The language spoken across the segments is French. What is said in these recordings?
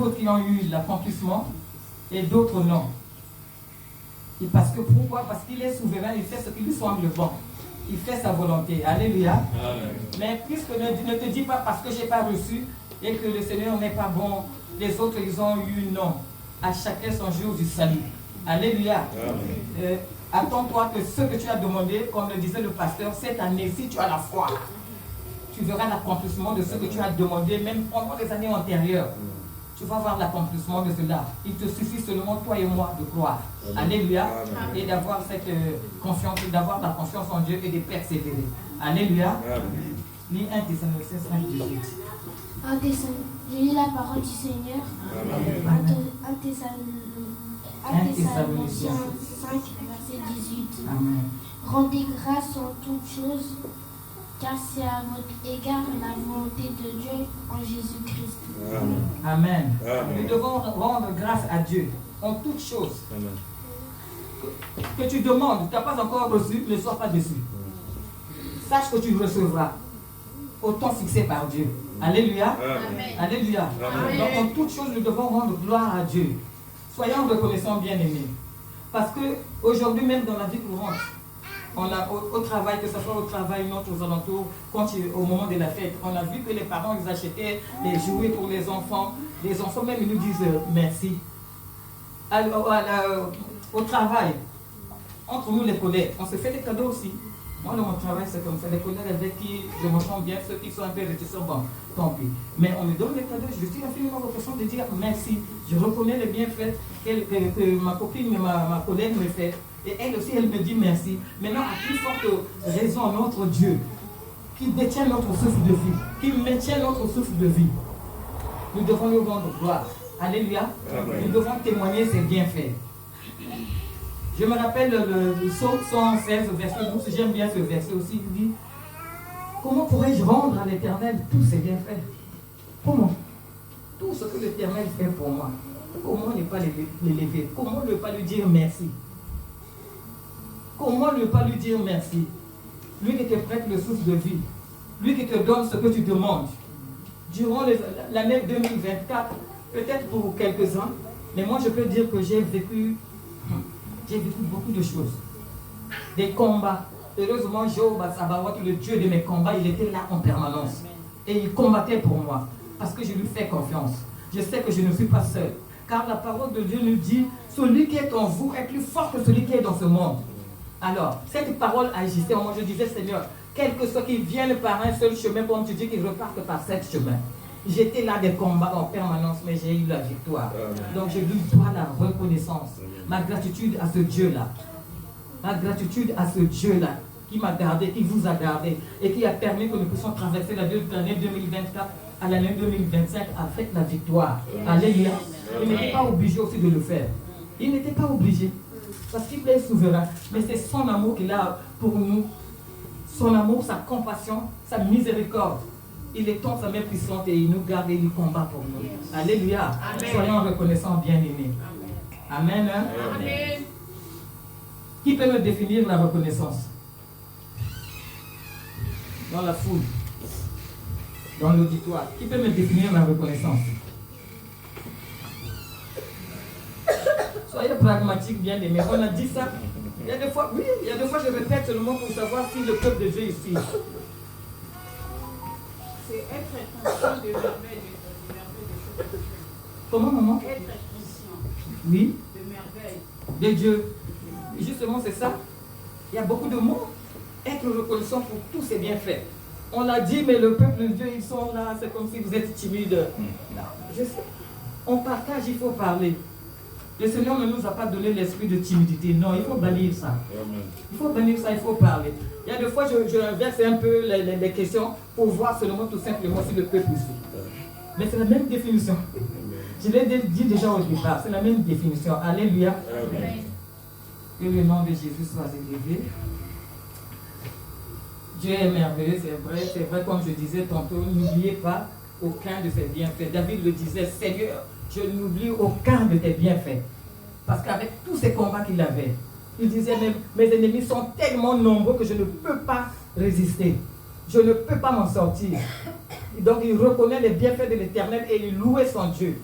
d'autres qui ont eu l'accomplissement et d'autres non. Et pourquoi? Parce qu'il est souverain, il fait ce qui lui semble bon. Il fait sa volonté. Alléluia. Amen. Mais puisque ne te dis pas parce que je n'ai pas reçu et que le Seigneur n'est pas bon, les autres ils ont eu non. À chacun son jour du salut. Alléluia. Attends-toi que ce que tu as demandé, comme le disait le pasteur, cette année, si tu as la foi, tu verras l'accomplissement de ce que tu as demandé, même pendant les années antérieures. Tu vas voir l'accomplissement de cela. Il te suffit seulement, toi et moi, de croire. Alléluia. Et d'avoir cette confiance, d'avoir la confiance en Dieu et de persévérer. Alléluia. Lis 1 Thessaloniciens 5, 18. Je lis la parole du Seigneur. 1 Thessaloniciens 5, verset 18. Amen. Rendez grâce en toutes choses, car c'est à votre égard la volonté de Dieu en Jésus-Christ. Amen. Amen. Nous devons rendre grâce à Dieu en toutes choses. Amen. Que tu demandes, tu n'as pas encore reçu, ne sois pas déçu. Sache que tu recevras au temps fixé par Dieu. Alléluia. Amen. Alléluia. Amen. Donc en toutes choses, nous devons rendre gloire à Dieu. Soyons reconnaissants, bien-aimés. Parce que aujourd'hui, même dans la vie courante, on a au travail, que ce soit au travail, non, aux alentours, au moment de la fête, on a vu que les parents, ils achetaient des jouets pour les enfants. Les enfants même, ils nous disent merci. Au travail, entre nous les collègues, on se fait des cadeaux aussi. Moi, dans mon travail, c'est comme ça. Les collègues avec qui je me sens bien, ceux qui sont un peu réticents, bon, tant pis. Mais on me donne les cadeaux, je suis infiniment reconnaissant de dire merci. Je reconnais les bienfaits que ma copine, ma collègue me fait. Et elle aussi, elle me dit merci. Maintenant, à plus forte raison, notre Dieu, qui détient notre souffle de vie, qui maintient notre souffle de vie, nous devons lui rendre gloire. Alléluia. Amen. Nous devons témoigner ses bienfaits. Je me rappelle le psaume 116, verset 12, j'aime bien ce verset aussi, il dit: comment pourrais-je rendre à l'Éternel tous ses bienfaits? Comment? Tout ce que l'Éternel fait pour moi. Comment ne pas l'élever? Comment ne pas lui dire merci? Comment ne pas lui dire merci? Lui qui te prête le souffle de vie, lui qui te donne ce que tu demandes. Durant l'année 2024, peut-être pour quelques-uns, mais moi je peux dire que j'ai vécu beaucoup de choses. Des combats. Heureusement, Jéhovah Sabaoth, le Dieu de mes combats, il était là en permanence. Et il combattait pour moi. Parce que je lui fais confiance. Je sais que je ne suis pas seul. Car la parole de Dieu nous dit: celui qui est en vous est plus fort que celui qui est dans ce monde. Alors, cette parole agissait. Moi, je disais: Seigneur, quel que soit qu'ils viennent par un seul chemin, comme tu dis qu'ils repartent par 7 chemins. J'étais là des combats en permanence, mais j'ai eu la victoire. Donc, je lui dois la reconnaissance. Ma gratitude à ce Dieu-là. Ma gratitude à ce Dieu-là qui m'a gardé, qui vous a gardé et qui a permis que nous puissions traverser l'année 2024 à l'année 2025 avec la victoire. Alléluia. Il n'était pas obligé aussi de le faire. Il n'était pas obligé. Parce qu'il est souverain. Mais c'est son amour qu'il a pour nous. Son amour, sa compassion, sa miséricorde. Il est en sa main puissante et il nous garde et il combat pour nous. Alléluia. Amen. Soyons reconnaissants, bien-aimés. Amen. Amen. Qui peut me définir la reconnaissance? Dans la foule, dans l'auditoire. Qui peut me définir la reconnaissance? Soyez pragmatiques, bien-aimés. On a dit ça. Il y a des fois, oui, il y a des fois je répète seulement pour savoir si le peuple de Dieu est ici. C'est être conscient de merveilles de choses. Comment, maman? Être conscient Oui. de merveilles De Dieu. Justement, c'est ça. Il y a beaucoup de mots. Être reconnaissant pour tous ses bienfaits. On l'a dit, mais le peuple de Dieu, ils sont là, c'est comme si vous êtes timide. Non, je sais. On partage, il faut parler. Le Seigneur ne nous a pas donné l'esprit de timidité. Non, il faut bannir ça. Il faut bannir ça, il faut parler. Il y a des fois, je inverse un peu les questions pour voir seulement tout simplement si le peuple suit. Mais c'est la même définition. Je l'ai dit déjà au départ, c'est la même définition. Alléluia. Amen. Que le nom de Jésus soit élevé. Dieu est merveilleux, c'est vrai, comme je disais tantôt, n'oubliez pas aucun de ses bienfaits. David le disait: Seigneur, je n'oublie aucun de tes bienfaits. Parce qu'avec tous ces combats qu'il avait, il disait même: mes ennemis sont tellement nombreux que je ne peux pas résister. Je ne peux pas m'en sortir. Et donc il reconnaît les bienfaits de l'Éternel et il louait son Dieu.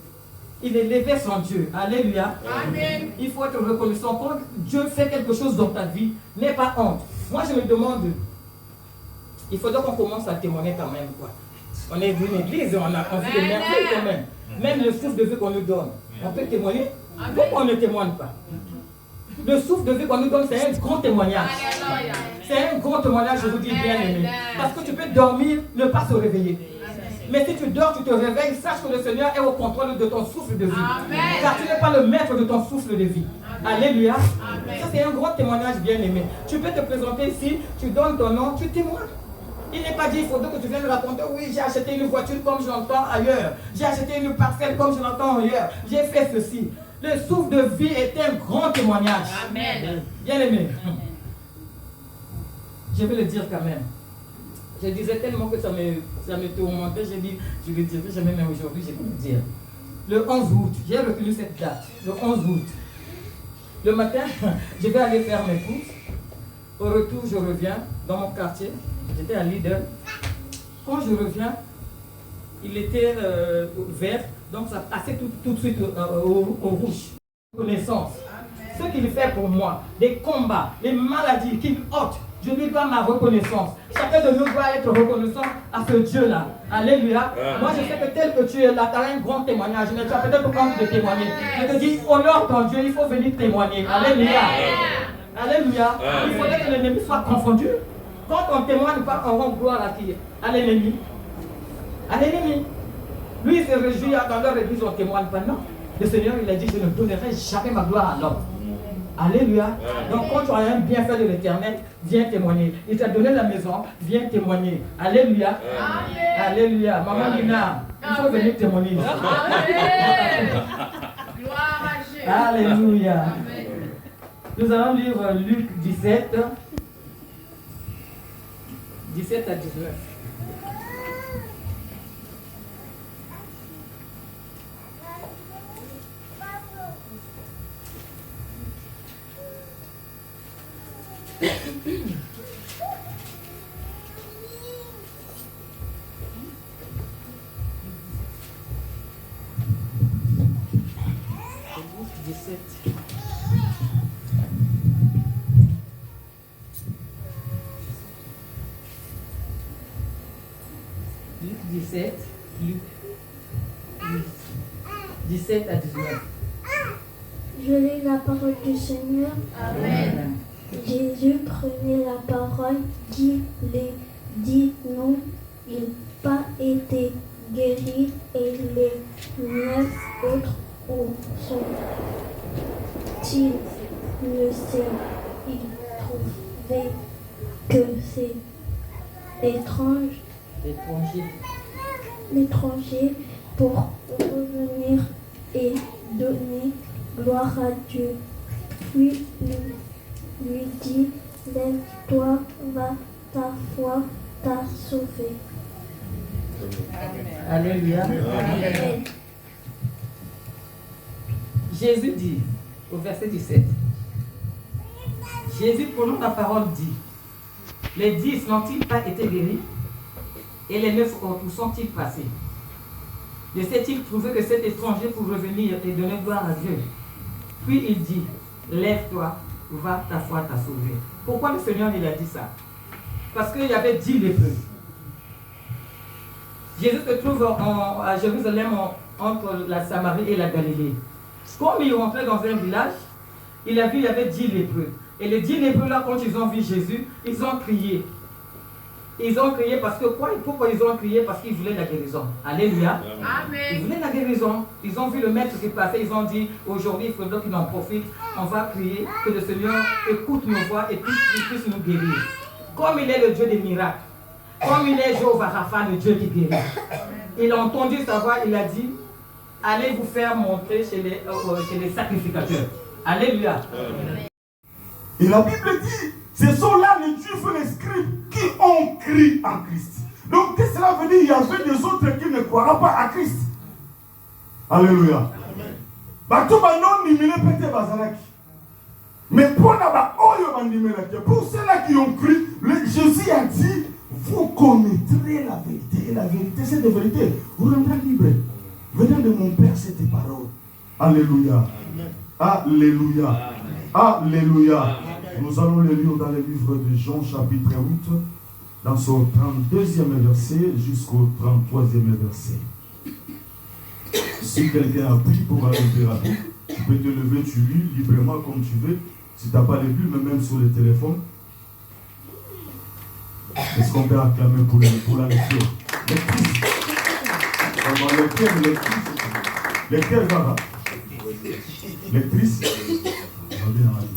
il élevait son Dieu. Alléluia. Amen. Il faut être reconnaissant. Quand Dieu fait quelque chose dans ta vie, n'aie pas honte. Moi, je me demande, il faudrait qu'on commence à témoigner quand même, quoi. On est d'une église, on a envie de merveilles quand même. Même le souffle de vie qu'on nous donne, on peut témoigner. Pourquoi on ne témoigne pas? Le souffle de vie qu'on nous donne, c'est un grand témoignage. C'est un grand témoignage, je vous dis bien aimé. Parce que tu peux dormir, ne pas se réveiller. Mais si tu dors, tu te réveilles, sache que le Seigneur est au contrôle de ton souffle de vie. Amen. Car tu n'es pas le maître de ton souffle de vie. Amen. Alléluia. Amen. Ça, c'est un grand témoignage bien aimé. Tu peux te présenter ici, tu donnes ton nom, tu témoignes. Il n'est pas dit, il faudrait que tu viennes raconter, oui, j'ai acheté une voiture comme je l'entends ailleurs. J'ai acheté une parcelle comme je l'entends ailleurs. J'ai fait ceci. Le souffle de vie est un grand témoignage. Amen. Bien aimé. Je vais le dire quand même. Je disais tellement que ça me tourmentait, j'ai dit, je le dirai jamais, mais aujourd'hui, je vais le dire. Le 11 août, j'ai retenu cette date, le 11 août. Le matin, je vais aller faire mes courses. Au retour, je reviens dans mon quartier. J'étais à Lidl. Quand je reviens, il était vert, donc ça passait tout de suite au rouge. Connaissance. Ce qu'il fait pour moi, des combats, les maladies qu'il ôte, je lui dois ma reconnaissance. Chacun de nous doit être reconnaissant à ce Dieu-là. Alléluia. Moi, je sais que tel que tu es là, tu as un grand témoignage, mais tu as peut-être pas envie de témoigner. Je te dis, honore ton Dieu, il faut venir témoigner. Alléluia. Alléluia. Il faudrait que l'ennemi soit confondu. Quand on ne témoigne pas, on rend gloire à qui? À l'ennemi. À l'ennemi. Lui, il se réjouit dans leur église, on ne témoigne pas. Non. Le Seigneur, il a dit, je ne donnerai jamais ma gloire à l'homme. Alléluia. Donc quand tu as un bienfait de l'Éternel, viens témoigner. Il t'a donné la maison, viens témoigner. Alléluia. Amen. Alléluia. Maman Lina, il faut venir témoigner. Amen. Gloire à Dieu. Alléluia. Amen. Nous allons lire Luc 17, 17 à 19. Luc 17, Luc 17 à 19. Je lis la parole du Seigneur. Amen. Jésus prenait la parole, dit non, il n'a pas été guéri et les 9 autres où sont-ils le sait. Il trouvait que c'est l'étranger pour revenir et donner gloire à Dieu. Puis lui dit, lève-toi, va, ta foi t'a sauvé. Alléluia. Amen. Jésus dit, au verset 17, Jésus prenant la parole dit, les 10 n'ont-ils pas été guéris? Et les 9 autres, où sont-ils passés? Ne s'est-il trouvé que cet étranger pour revenir et donner gloire à Dieu? Puis il dit, lève-toi, va, ta foi t'a sauvé. Pourquoi le Seigneur il a dit ça? Parce qu'il y avait 10 lépreux. Jésus se trouve à Jérusalem entre la Samarie et la Galilée. Comme il rentrait dans un village, il a vu il y avait 10 lépreux. Et les 10 lépreux là, quand ils ont vu Jésus, ils ont crié. Ils ont crié parce que quoi? Pourquoi ils ont crié? Parce qu'ils voulaient la guérison. Alléluia. Amen. Ils voulaient la guérison. Ils ont vu le maître qui passait. Ils ont dit, aujourd'hui, il faudra qu'il en profite. On va prier que le Seigneur écoute nos voix et puisse nous guérir. Comme il est le Dieu des miracles. Comme il est Jéhovah Rapha, le Dieu qui guérit. Il a entendu sa voix. Il a dit, allez vous faire montrer chez les sacrificateurs. Alléluia. Et la Bible dit, ce sont là les Juifs et les scribes qui ont cru en Christ. Donc, qu'est-ce que cela veut dire? Il y avait des autres qui ne croiront pas à Christ. Alléluia. Mais pour ceux-là qui ont cru, Jésus a dit, vous connaîtrez la vérité. Et la vérité, c'est de vérité. Vous rendrez libre. Venant de mon Père, c'est tes paroles. Alléluia. Alléluia. Alléluia. Nous allons le lire dans le livre de Jean, chapitre 8, dans son 32e verset jusqu'au 33e verset. Si quelqu'un a pris pour aller thérapie, tu peux te lever, tu lis librement comme tu veux. Si tu n'as pas les Bibles, même sur le téléphone. Est-ce qu'on peut acclamer pour la lecture? Lectrice, va. Lectrice,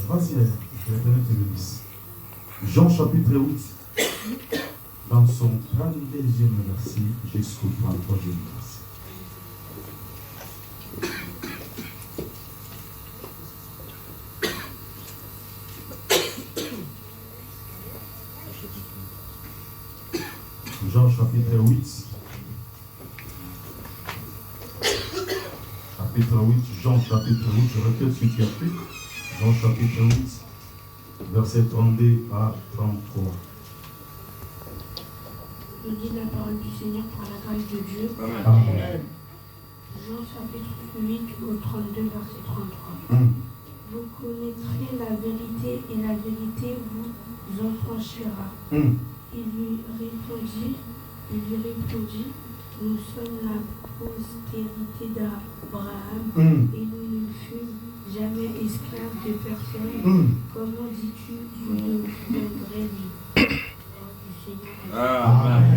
vas-y, l'Éternel te bénisse. Jean chapitre 8, dans son 32e verset jusqu'au 33e verset. Jean chapitre 8. Chapitre 8, Jean chapitre 8, je répète ce qui a pris. Jean chapitre 8, verset 32 à 33. Je lis la parole du Seigneur par la grâce de Dieu. Amen. Jean chapitre 8 au 32 verset 33. Vous connaîtrez la vérité et la vérité vous affranchira. Il lui répondit, nous sommes la postérité d'Abraham et nous ne fûmes jamais esclaves de personne. Comment dis-tu, vous deviendrez libres?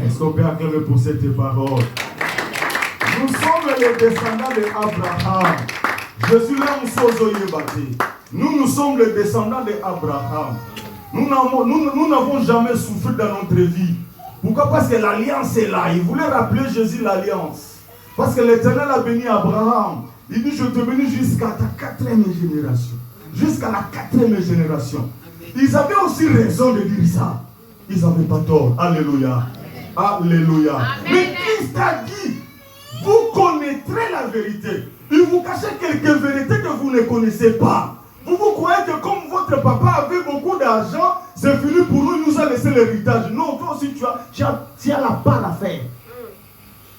Est-ce qu'on peut acclamer pour cette parole? Nous sommes les descendants d'Abraham. Jésus là, nous sommes les descendants d'Abraham. Nous n'avons jamais souffert dans notre vie. Pourquoi? Parce que l'alliance est là. Il voulait rappeler Jésus l'alliance. Parce que l'Éternel a béni Abraham. Il dit, je te bénis jusqu'à ta 4e génération. Jusqu'à la 4e génération. Ils avaient aussi raison de dire ça. Ils n'avaient pas tort. Alléluia. Alléluia. Amen. Mais Christ a dit, vous connaîtrez la vérité. Il vous cachez quelques vérités que vous ne connaissez pas. Vous croyez que comme votre papa avait beaucoup d'argent, c'est fini pour nous, il nous a laissé l'héritage. Non, toi aussi tu as la part à faire.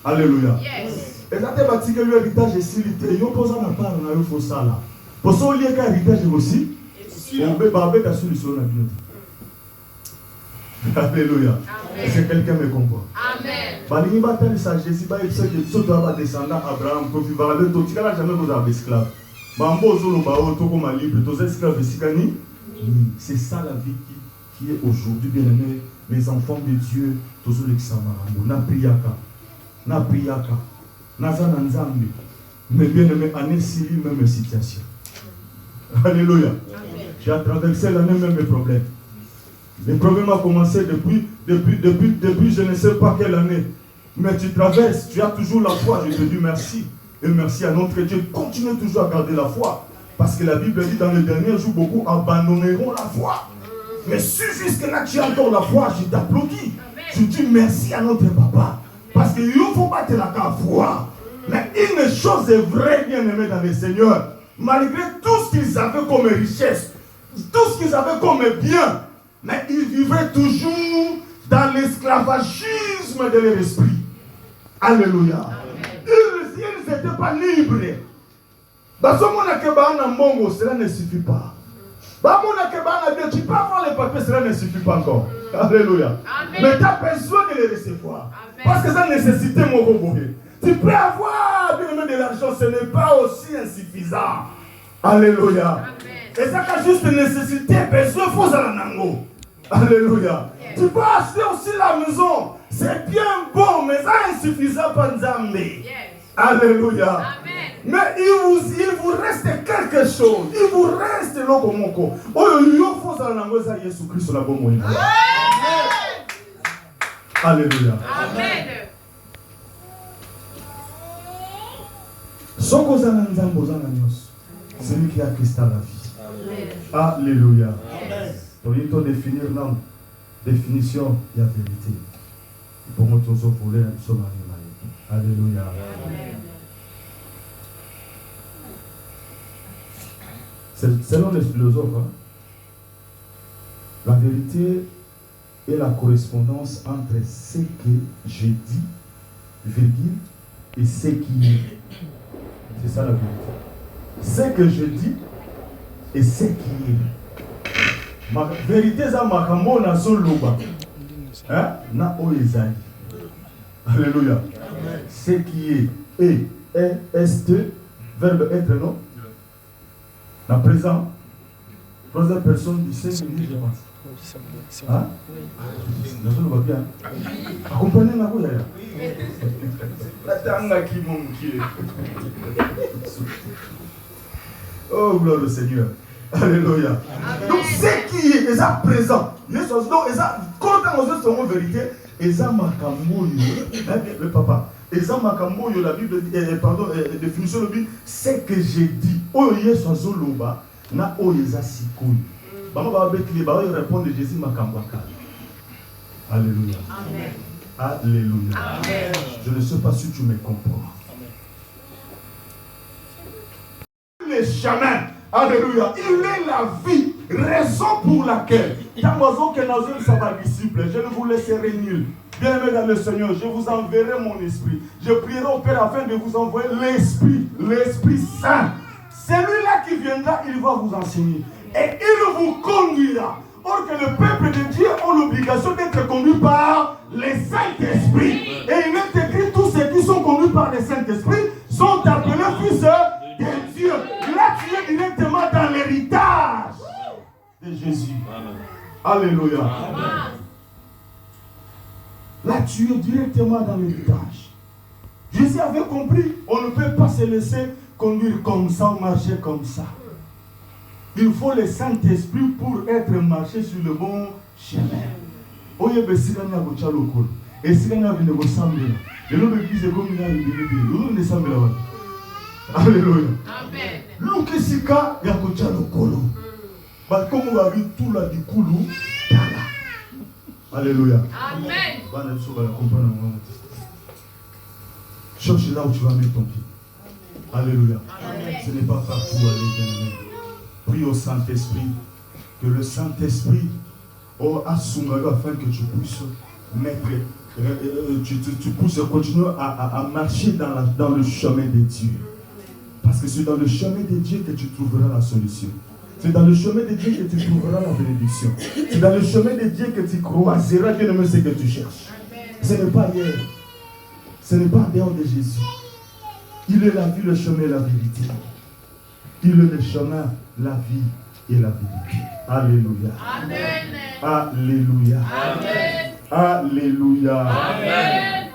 Alléluia. Yes. Et là, tu as bâti que l'héritage est si limité. Il y a pas de part, il faut ça là. Pour ça, il y a un héritage aussi. On peut barber ta solution là. Alléluia. Est-ce que quelqu'un me comprend? Amen. Balini bataille ça Jésus ba il sait que tout doit descendre Abraham pour vivre avec toi. Tu n'as jamais vous avez esclave. Bambo zolo ba o to comme libre. Tous esclaves sikani. C'est ça la vie qui est aujourd'hui, bien aimés, les enfants de Dieu. Tous les xamarambo na priaka. Na priaka. Na zana nzambe. Mais bien aimé année Syrie même situation. Alléluia. J'ai traversé l'année même mes problèmes. Les problèmes ont commencé depuis je ne sais pas quelle année. Mais tu traverses, tu as toujours la foi. Je te dis merci. Et merci à notre Dieu. Continue toujours à garder la foi. Parce que la Bible dit dans les derniers jours, beaucoup abandonneront la foi. Mais si jusque-là tu as encore la foi, je t'applaudis. Je dis merci à notre papa. Parce qu'il ne faut pas te la foi. Mais une chose est vraie, bien aimé dans le Seigneur. Malgré tout ce qu'ils avaient comme richesse, tout ce qu'ils avaient comme bien, mais ils vivaient toujours dans l'esclavagisme de leur esprit. Alléluia. Ils n'étaient pas libres. Cela ne suffit pas. Tu peux avoir les papiers, cela ne suffit pas encore. Alléluia. Amen. Mais tu as besoin de les recevoir. Amen. Parce que ça nécessite mon robot. Tu peux avoir bien de l'argent, ce n'est pas aussi insuffisant. Alléluia. Amen. Et ça a juste nécessité, besoin, faut ça l'anango. Alléluia. Yes. Tu peux acheter aussi la maison. C'est bien bon, mais ça est insuffisant pour Nzambe. Yes. Alléluia. Amen. Mais il vous reste quelque chose. Il vous reste l'okomoko. Oh, il faut ça l'anango, ça Jésus Christ la bonne. Alléluia. Amen. Celui qui a Christ à la vie. Amen. Alléluia. Donc il faut définir la définition de la vérité. Pour nous tous voler un psaume animal. Alléluia. Selon les philosophes, la vérité est la correspondance entre ce que je dis, virgule, et ce qui est. C'est ça la vérité. Ce que je dis et ce qui est. Ma vérité, c'est makambo na soloba. Hein? Na oezali. Alléluia. Ce qui est est, verbe être, non? La présent. Troisième personne du singulier, je pense. Hein? La zone va bien. Accompagnez la voix d'ailleurs. La tanga qui manque. Oh, gloire au Seigneur. Alléluia. Donc, ce qui est déjà présent. Quand on se dit vérité, Eza makamboyo, le papa. Eza makamboyo, la Bible dit, définition de la Bible, c'est que j'ai dit. Oye sozo loba, na oyeza sikoui. Bama ba betli, ba oye répondre Jésus makambaka. Alléluia. Amen. Alléluia. Amen. Je ne sais pas si tu me comprends. Le chemin. Alléluia. Il est la vie. Raison pour laquelle, je ne vous laisserai nul. Bien-aimés dans le Seigneur, je vous enverrai mon esprit. Je prierai au Père afin de vous envoyer l'Esprit Saint. Celui-là qui viendra, il va vous enseigner. Et il vous conduira. Or que le peuple de Dieu a l'obligation d'être conduit par le Saint-Esprit. Et il est écrit, tous ceux qui sont conduits par le Saint-Esprit sont appelés fils de Dieu. Là, tu es directement dans l'héritage de Jésus. Amen. Alléluia. Amen. Là, tu es directement dans l'héritage. Jésus avait compris, on ne peut pas se laisser conduire comme ça, marcher comme ça. Il faut le Saint-Esprit pour être marché sur le bon chemin. Oye besiganya gochalo kol. Esiganya vine go sambela. Lelo begize comme il a le ne sambela wa. Alléluia. Amen. Lukisika ya gochalo kolo. Ba comme va vivre tout la dikulu tala. Alléluia. Amen. Bana so ba comprendre moi. Cherche là où tu vas mettre ton pied. Alléluia. Amen. Ce n'est pas partout aller bien. Prie au Saint-Esprit, que le Saint-Esprit assume afin que tu puisses mettre, tu puisses continuer à marcher dans le chemin de Dieu. Parce que c'est dans le chemin de Dieu que tu trouveras la solution. C'est dans le chemin de Dieu que tu trouveras la bénédiction. C'est dans le chemin de Dieu que tu croiseras Dieu ne ce que tu cherches. Ce n'est pas hier. Ce n'est pas en dehors de Jésus. Il est la vie, le chemin et la vérité. Il est le chemin, la vie et la vérité. Alléluia. Amen. Alléluia. Amen. Alléluia. Amen.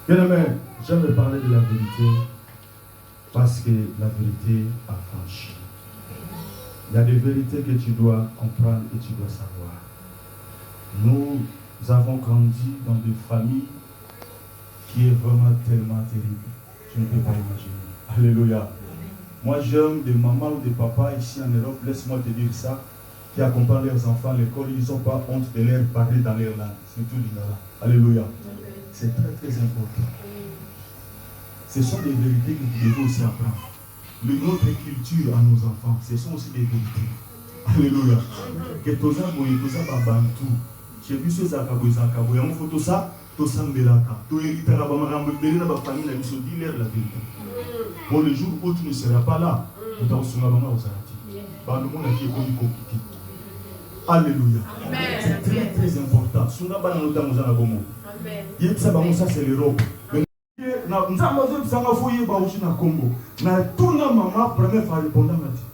Bien-aimé, j'aime parler de la vérité parce que la vérité a franchi. Il y a des vérités que tu dois comprendre et tu dois savoir. Nous avons grandi dans des familles qui est vraiment tellement terrible. Tu ne peux pas imaginer. Alléluia. Moi, j'aime des mamans ou des papas ici en Europe, laisse-moi te dire ça, qui accompagnent leurs enfants à l'école, ils n'ont pas honte de leur parler dans leur langue. C'est tout l'ignorant. Alléluia. C'est très très important. Ce sont des vérités que vous devez aussi apprendre. Notre culture à nos enfants, ce sont aussi des vérités. Alléluia. Que tous ça, babantu. J'ai vu ce zakabo, zakabo. Il faut tout ça, tout ça, mbelaka. Tout hérité là, bamarambe, belina, bafamille, la mission, dis-leur la vérité. Bon, le jour où tu ne seras pas là, tu vas se rendre aux arrêtés. Le monde qui est compliqué. Alléluia. C'est très très important. Si on a pas notamment dans la bombe. Il y a ça c'est l'Europe. Nous avons besoin de fouiller Baouchi na Congo. Na tout na maman première fois répondant m'a dit.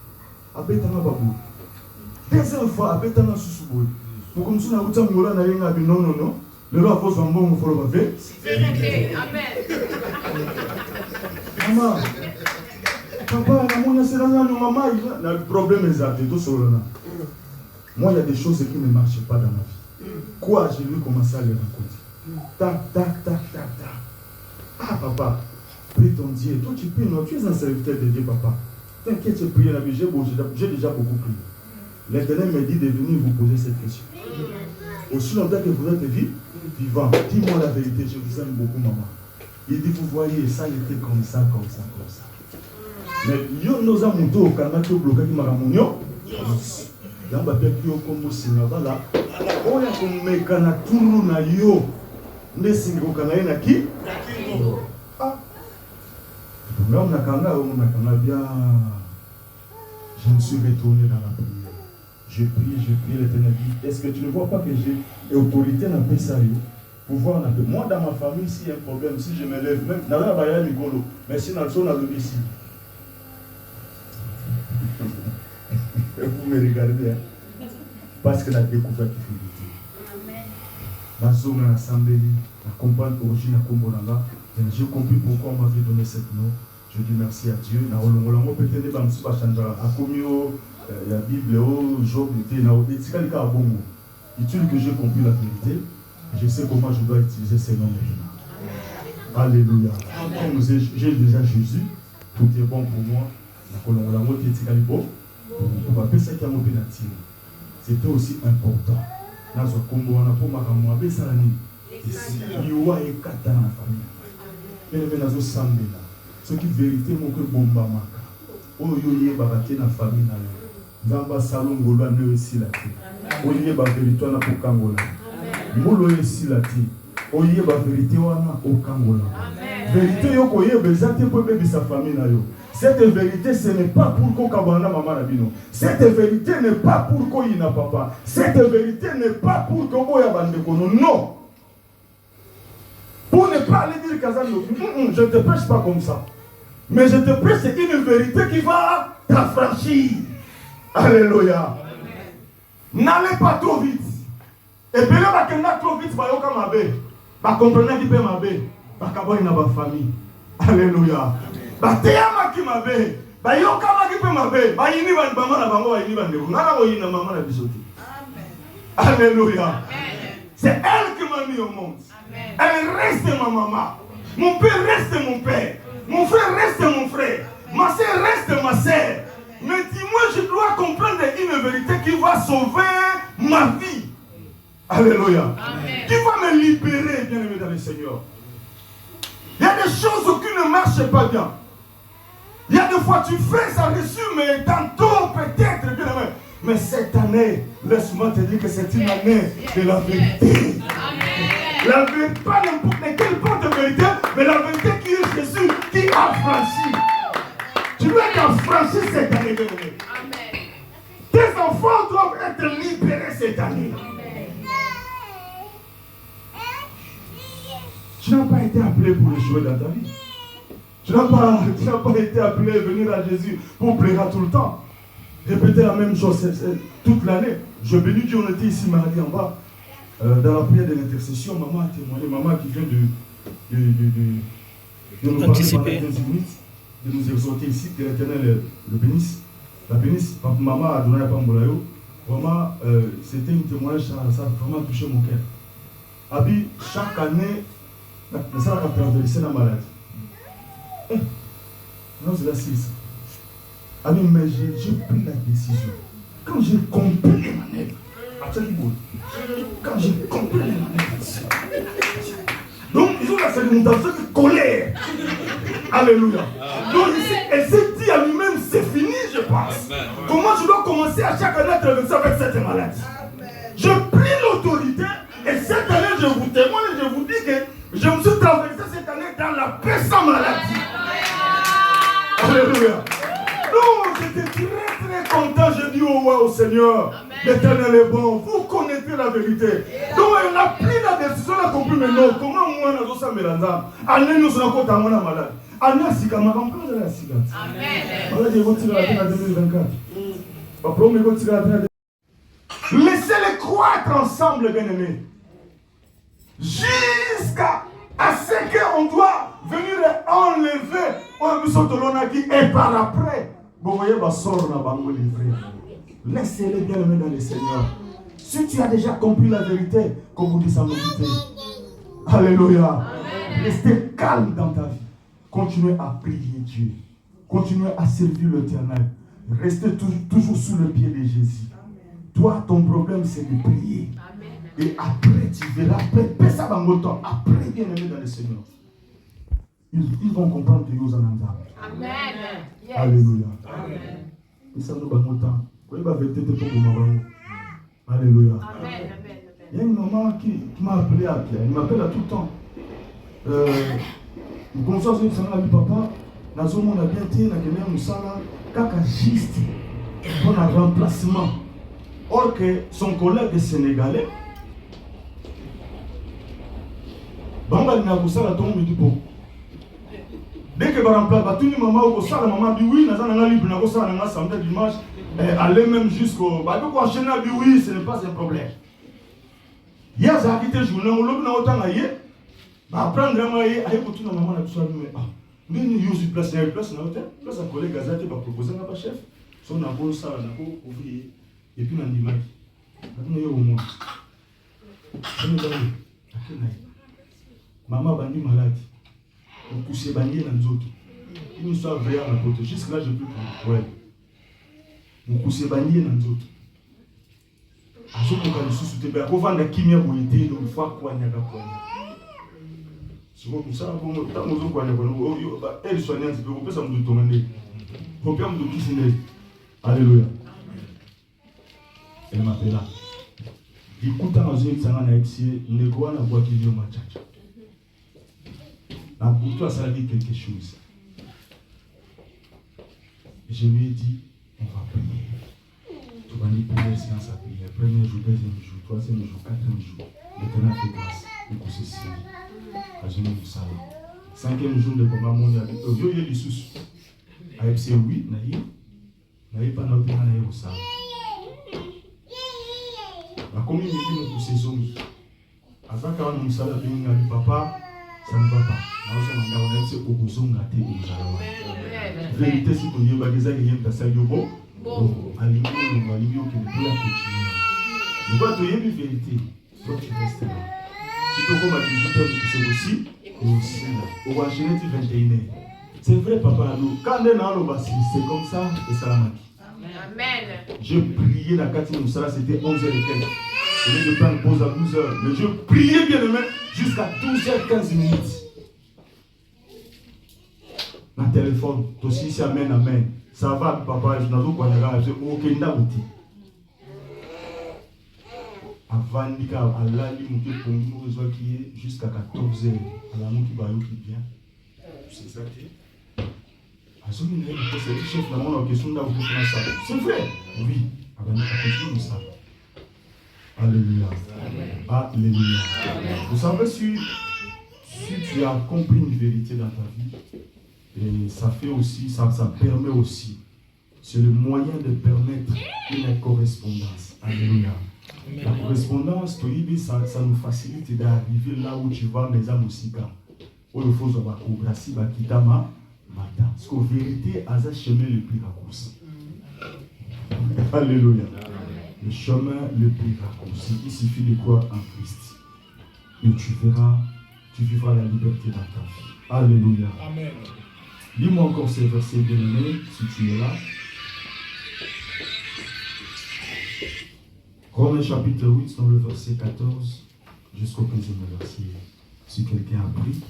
Abetanga babu. Deuxième fois abetanga susuboy. Pour comme si na uta ngola na yenga bi non. Le roi faut son bon faut le faire. Vérité. Amen. Maman. Papa, le problème est tout sur le. Moi, il y a des choses qui ne marchent pas dans ma vie. Quoi, j'ai vu commencer à les raconter. Tac, tac, tac, tac, tac. Ah, papa, prie ton Dieu. Toi, tu pries, non, tu es un serviteur de Dieu, papa. T'inquiète, tu pries la vie. J'ai déjà beaucoup prié. L'Éternel m'a dit de venir vous poser cette question. Aussi longtemps que vous êtes vivant, dis-moi la vérité, je vous aime beaucoup, maman. Il dit, vous voyez, ça il était comme ça, comme ça, comme ça. Mais yo nous avons monté au Canada qui bloqué qui m'a ramené. Il y a un papier qui est comme si là. On a comme mécana tout na yo. Ne singo Canada na qui? Ah. Mais on a bien. Je me suis retourné dans la prière. Je prie, l'Éternel dit, est-ce que tu ne vois pas que j'ai autorité dans le ça? Pouvoir dans moi, dans ma famille, s'il y a un problème, si je me lève, même dans la barrière du colo, mais si dans le son, on a le ici. Vous me regardez, hein? Parce que la découverte est finie. Dans son assemblée, la compagne origine à Kombolanga, j'ai compris pourquoi on m'avait donné cette nom. Je dis merci à Dieu. Na olongolango peut-être ba msuba chanja akomio la Bible au Job était na etikali ka bongo. Utile que j'ai compris la vérité, je sais comment je dois utiliser ces noms maintenant. Alléluia. Comme j'ai déjà Jésus, tout est bon pour moi. Na olongolango etikali bo. Pour pas ça qui a mon pénalty. C'était aussi important. Na zo kombo na po makamwa be salani. Iwa e kata na famille. Mais na zo sambela. Ce qui est vérité, mon que bomba maka. Oh yo babate na famille na yo. Ngamba salon ngolwa ne esi la ti. Oye ba vérité na ko kangola. Molo esi la ti. Oye ba vérité wana o kangola. Vérité yo ko ye bezate po be sa famille na yo. Cette vérité ce n'est pas pour ko kabana mama na bino. Cette vérité n'est pas pour ko yina papa. Cette vérité n'est pas pour ko boya bande kono. Non. Pour ne pas aller dire Kazano, je ne te prêche pas comme ça. Mais je te prêche, c'est une vérité qui va t'affranchir. Alléluia. N'allez pas trop vite. Et puis là, quand on a trop vite, on va comprendre qui peut m'aber. On va avoir famille. Alléluia. Teyama qui m'aber. Yokama qui peut m'aber. Yini van bama na bango yini van debu. Nana ko yina mama na bisoti. Alléluia. C'est elle qui m'a mis au monde. Elle reste ma maman. Mon père reste mon père. Mon frère reste mon frère. Ma soeur reste ma soeur. Mais dis-moi, je dois comprendre une vérité qui va sauver ma vie. Alléluia. Amen. Qui va me libérer, bien-aimé dans le Seigneur. Il y a des choses qui ne marchent pas bien. Il y a des fois tu fais ça reçu, mais tantôt peut-être, bien-aimé. Mais cette année, laisse-moi te dire que c'est une année de la vérité. La vérité, pas n'importe quelle porte de vérité, mais la vérité qui est Jésus, qui a franchi. Tu dois être affranchi cette année, bien-aimé. Tes enfants doivent être libérés cette année. Tu n'as pas été appelé pour échouer dans ta vie. Tu n'as pas été appelé à venir à Jésus pour plaire tout le temps. Répéter la même chose toute l'année. Je bénis Dieu, on était ici mardi en bas. Dans la prière de l'intercession, maman a témoigné, maman qui vient de nous parler pendant 15 minutes, de nous exhorter ici, que l'Éternel le bénisse. La bénisse, maman a donné à Pambolayo. Vraiment, c'était un témoignage, ça a vraiment touché mon cœur. Abi, chaque année, ça a traversé la maladie. Non, c'est la 6. Ami, mais j'ai pris la décision. Quand j'ai compris les manœuvres, quand j'ai compris les manœuvres, donc ils ont la sédimentation de colère. Alléluia. Donc elle s'est dit à lui-même, c'est fini, je pense. Comment je dois commencer à chaque année à traverser avec cette maladie? Je prie l'autorité et cette année, je vous témoigne, je vous dis que je me suis traversé cette année dans la paix sans maladie. Alléluia. Non, j'étais très content. Je dis oh wow Seigneur, l'Éternel est bon. Vous connaissez la vérité. Donc on a pris la décision, on a compris maintenant. Comment moi nous sommes mélangés. Année nous sommes contre moi malade. Année si comme on peut aller à Sigat. Amen. Voilà, je vais tirer la tête en 2024. Pas promis que tirer la tête. Laissez-les croître ensemble, bien-aimés. Jusqu'à ce qu'on doit venir enlever et par après, vous voyez, laissez-les bien aimer dans le Seigneur. Si tu as déjà compris la vérité, comme vous dites ça, alléluia. Restez calme dans ta vie. Continuez à prier Dieu. Continuez à servir l'Éternel. Restez toujours sous le pied de Jésus. Toi, ton problème, c'est de prier. Et après, tu verras, après, ça va me temps. Après, bien aimé dans le Seigneur. Ils vont comprendre que nous en avons. Amen. Yes. Alléluia. Amen. Et ça nous va longtemps. Alléluia. Amen. Il y a une maman qui m'a appelé à Pierre. Il m'appelle à tout le temps. Comme ça, je dis, papa, nazomona bien te nakende mosala kaka juste pour un remplacement. Or que son collègue sénégalais banga na kosala to midi po dès que ba remplace ba tuni maman au kosala maman bi oui nazana nga libre na kosala nga samedi dimanche aller même jusqu'au ba ko enchaîner bi oui ce n'est pas un problème. Ya za quitté journée on lobi na otanga ye ba prendre moi ye ayi ko tuna maman na kosala mais ndeni yo sur place na hôtel place un collègue azate ba proposer na ba chef so na ko sala na ko ouvrier et puis na ndimaki na yo au monde maman bandi malade on pousse bandi na nzoto une histoire vraie à raconter jusque là je peux comprendre ouais on pousse bandi na nzoto aso ko ka lisusu te ba ko vanda kimia boyete do fa kwa nyaka kwa siko kusala ko mo ta mo zo kwa nyaka no yo ba elle soignante pe ko pesa mo to mande ko pia mo kisine alléluia elle m'appelle là ikuta ngazini tsanga na etie ndeko na kwa kilio machacha la bouton a servi quelque chose. Je lui ai dit, on va prier. Tu vas dire première séance à prier. Premier jour, deuxième jour, troisième jour, quatrième jour. Maintenant, fais grâce. Et pour ceci, à genoux du salon. Cinquième jour de combat mondial. Je lui ai dit, sous. Avec ces oui, n'ayez pas notre plan au salon. La communauté nous pousse ces hommes. Avant qu'on nous salue, papa, ça ne va pas. Vérité, si tu y as des amis qui sont bon, aliments, qui ne peuvent continuer. Je vois que tu y as une vérité. Toi, tu restes là. Si tu as 18 ans, c'est aussi là. Au Washington, 21 ans. C'est vrai, papa. Quand on est dans le bassin, c'est comme ça et ça l'a marqué. Amen. Je priais la 4e Moussala, c'était 11h et quelques. Au lieu de prendre pause à 12h. Mais je priais bien demain jusqu'à 12h15 minutes. Na téléphone, aussi si amen, amen. Ça va, papa, je n'ai pas de aucun d'abouti. Avant, il y a Allah qui est qui est jusqu'à 14h. Allah qui va qui vient. C'est ça qui est. C'est le chef de la question d'abouti. C'est vrai. Oui. Alléluia. Alléluia. Vous savez, si tu as compris une vérité dans ta vie, et ça fait aussi, ça permet aussi, c'est le moyen de permettre une correspondance. Alléluia. La correspondance, ça nous facilite d'arriver là où tu vas, mes âmes aussi. Où il faut savoir qu'au Bakitama, parce qu'en vérité, à ce chemin le plus raccourci. Alléluia. Le chemin le plus raccourci. Il suffit de croire en Christ. Et tu verras, tu vivras la liberté dans ta vie. Alléluia. Amen. Lis-moi encore ces versets bien-aimés, si tu es là. Romains chapitre 8, dans le verset 14 jusqu'au 15e verset. Si quelqu'un a pris,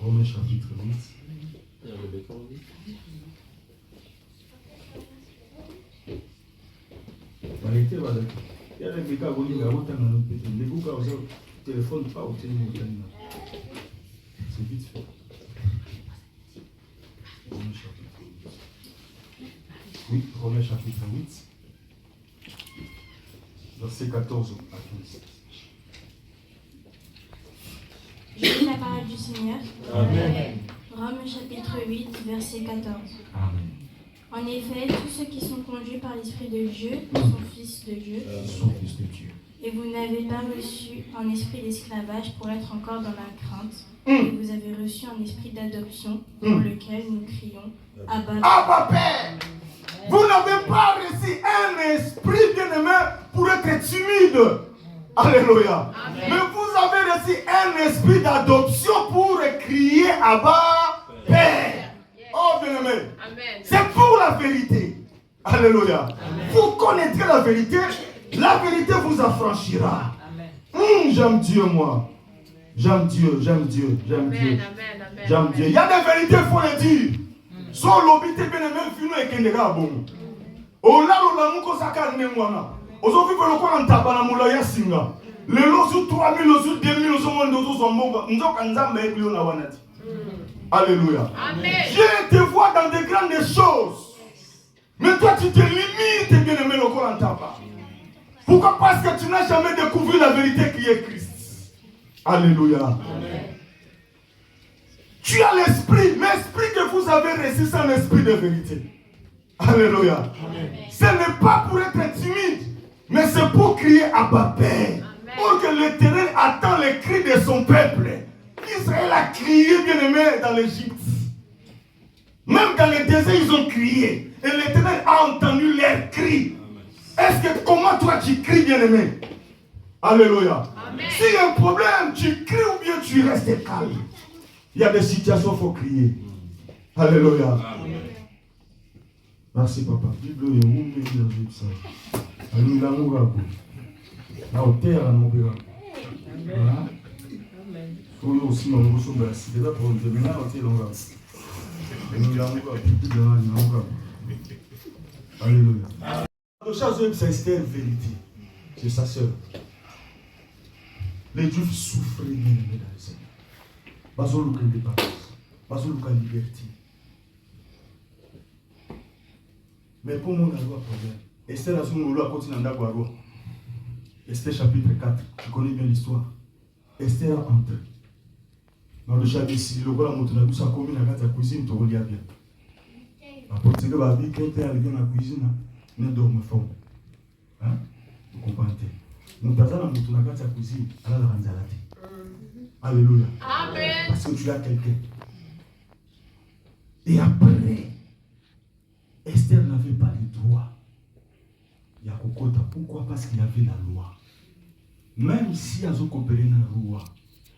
Romains chapitre 8. Il y a des cas où il y a autant de téléphone pas au téléphone. C'est vite fait. Romains chapitre 8. Oui, Romains chapitre 8. Verset 14 à 15. Je lis la parole du Seigneur. Amen. Romains chapitre 8, verset 14. Amen. En effet, tous ceux qui sont conduits par l'Esprit de Dieu sont fils de Dieu. Et vous n'avez pas reçu un esprit d'esclavage pour être encore dans la crainte. Et vous avez reçu un esprit d'adoption pour lequel nous crions Abba Père. Vous n'avez pas reçu un esprit bien-aimé pour être timide. Alléluia. Amen. Mais vous avez reçu un esprit d'adoption pour crier Abba Père. Oh bien-aimé, c'est pour la vérité. Alléluia. Amen. Vous connaîtrez la vérité vous affranchira. J'aime Dieu, moi. J'aime Dieu. J'aime Dieu. Il y a des vérités, il faut les dire. Sans l'obité, bien-aimé, fino et kendega bon. Oh là, l'on a mouko saka ne mwana. Aujourd'hui, vous le croyez en tabana moulaya singa. Le lot sur 3000, le sur 2000, le sur moins d'autres sont bons. Nous avons un mais il y a wanati. Alléluia. Je te vois dans de grandes choses. Mais toi, tu te limites, bien-aimé, le corps en tabac. Pourquoi? Parce que tu n'as jamais découvert la vérité qui est Christ. Alléluia. Amen. Tu as l'esprit que vous avez reçu, c'est un esprit de vérité. Alléluia. Amen. Ce n'est pas pour être timide, mais c'est pour crier Abba Père. Pour que l'Éternel attend les cris de son peuple. Israël a crié, bien-aimé, dans l'Égypte. Même dans le désert, ils ont crié. Et l'Éternel a entendu leurs cris. Est-ce que comment toi tu cries, bien-aimé? Alléluia. Amen. S'il y a un problème, tu cries ou bien tu restes calme. Il y a des situations où il faut crier. Alléluia. Amen. Merci papa. Bible est où mais il a ça. Alléluia. La hauteur à mon père. Amen. Faut aussi mon beau sombre. C'est là pour nous mener à hauteur longue. Alléluia. C'est une vérité. C'est sa sœur. Les Juifs souffraient bien dans le Seigneur. Basons le indépendance. Basons le liberté. Mais pour moi, on a un problème. Esther a su mon loi continue à Guaro. Esther chapitre 4. Tu connais bien l'histoire. Esther entre. Dans le chapitre ici, le roi a montré la commune à la cuisine, tu regardes bien. Après, tu vas dire que tu es arrivé dans la cuisine, ne dorme pas. Hein? Vous comprenez? Nous avons montré la cuisine, à la ranzalate. Alléluia. Amen. Parce que tu as quelqu'un. Et après, Esther n'avait pas le droit. Il y a Kokota. Pourquoi? Parce qu'il y avait la loi. Même si elle a coopéré dans la loi,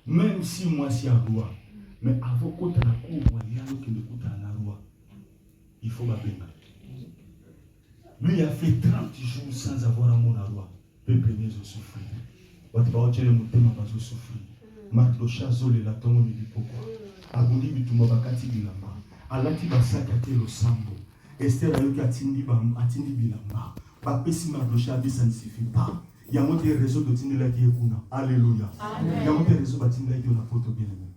même si moi c'est la loi, mais avant qu'on ait la cour royale qui écoute la loi, il faut m'appeler. Lui il a fait 30 jours sans avoir amour la loi. Peuple n'est pas souffrir. Votre parole est mon thème à souffrir. Marc Chazol la tombe de pourquoi. Abundi bituma bakati bilamba. Alati basaka te lo sambo. Esther ayoki atindi bilamba. Bapesi Marc Chazol ça ne suffit pas. Il y a des réseaux de Tindela qui est kuna. Alléluia. Il y a des réseaux de Tindela qui ont la photo bien aimée.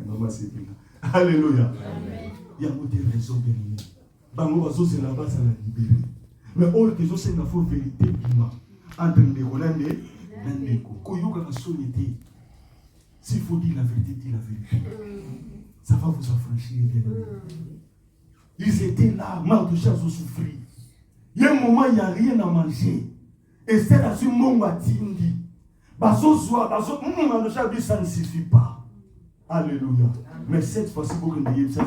Maman c'est bien. Alléluia. Il y a des réseaux bien aimés. Bango bazo c'est là-bas ça la libérer. Mais all que c'est la fausse vérité bima. Entre Ndékolande, Ndéko. Koyoka la solité. S'il faut dire la vérité, dis la vérité. Ça va vous affranchir bien aimé. Ils étaient là, mal de chasse au souffrir. Il y a un moment, il n'y a rien à manger. Et c'est là sur mon watindi. Ça ne suffit pas. Alléluia. Mais cette fois-ci, pour que nous ayons ça,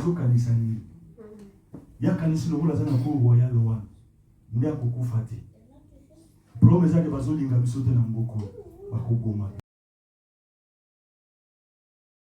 il y a un canis le royal. Il y a beaucoup fatigué. Pour les gens qui sont là, ils sont là.